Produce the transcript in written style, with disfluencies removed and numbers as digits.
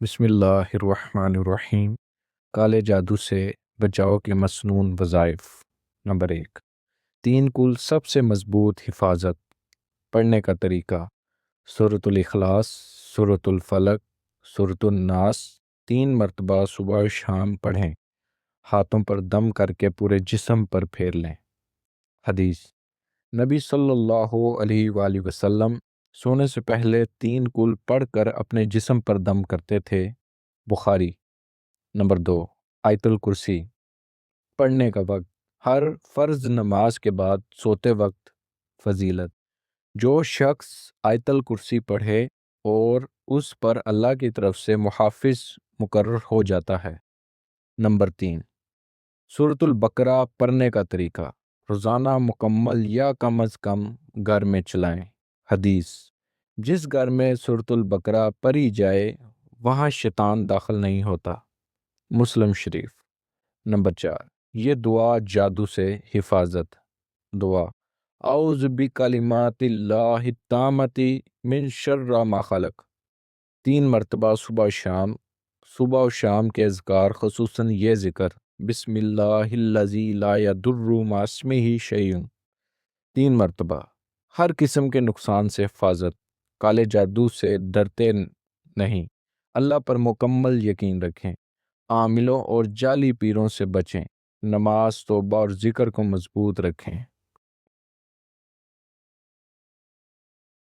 بسم اللہ الرحمن الرحیم۔ کالے جادو سے بچاؤ کے مسنون وظائف۔ نمبر 1، 3 کل سب سے مضبوط حفاظت۔ پڑھنے کا طریقہ: سورۃ الاخلاص، سورۃ الفلق، سورۃ الناس 3 مرتبہ صبح و شام پڑھیں۔ ہاتھوں پر دم کر کے پورے جسم پر پھیر لیں۔ حدیث: نبی صلی اللہ علیہ وآلہ وسلم سونے سے پہلے 3 کل پڑھ کر اپنے جسم پر دم کرتے تھے۔ بخاری۔ نمبر 2، آیت الکرسی۔ پڑھنے کا وقت: ہر فرض نماز کے بعد سوتے وقت۔ فضیلت: جو شخص آیت الکرسی پڑھے اور اس پر اللہ کی طرف سے محافظ مقرر ہو جاتا ہے۔ نمبر 3، سورۃ البقرہ پڑھنے کا طریقہ: روزانہ مکمل یا کم از کم گھر میں چلائیں۔ حدیث: جس گھر میں سورۃ البقرہ پڑھی جائے وہاں شیطان داخل نہیں ہوتا۔ مسلم شریف۔ نمبر 4، یہ دعا جادو سے حفاظت۔ دعا: اعوذ بکلمات اللہ التامۃ من شر ما خلق۔ 3 مرتبہ صبح و شام کے اذکار، خصوصاً یہ ذکر: بسم اللہ الذی لا یضر مع اسمہ شیء 3 مرتبہ۔ ہر قسم کے نقصان سے حفاظت۔ کالے جادو سے ڈرتے نہیں، اللہ پر مکمل یقین رکھیں۔ عاملوں اور جعلی پیروں سے بچیں۔ نماز، توبہ اور ذکر کو مضبوط رکھیں۔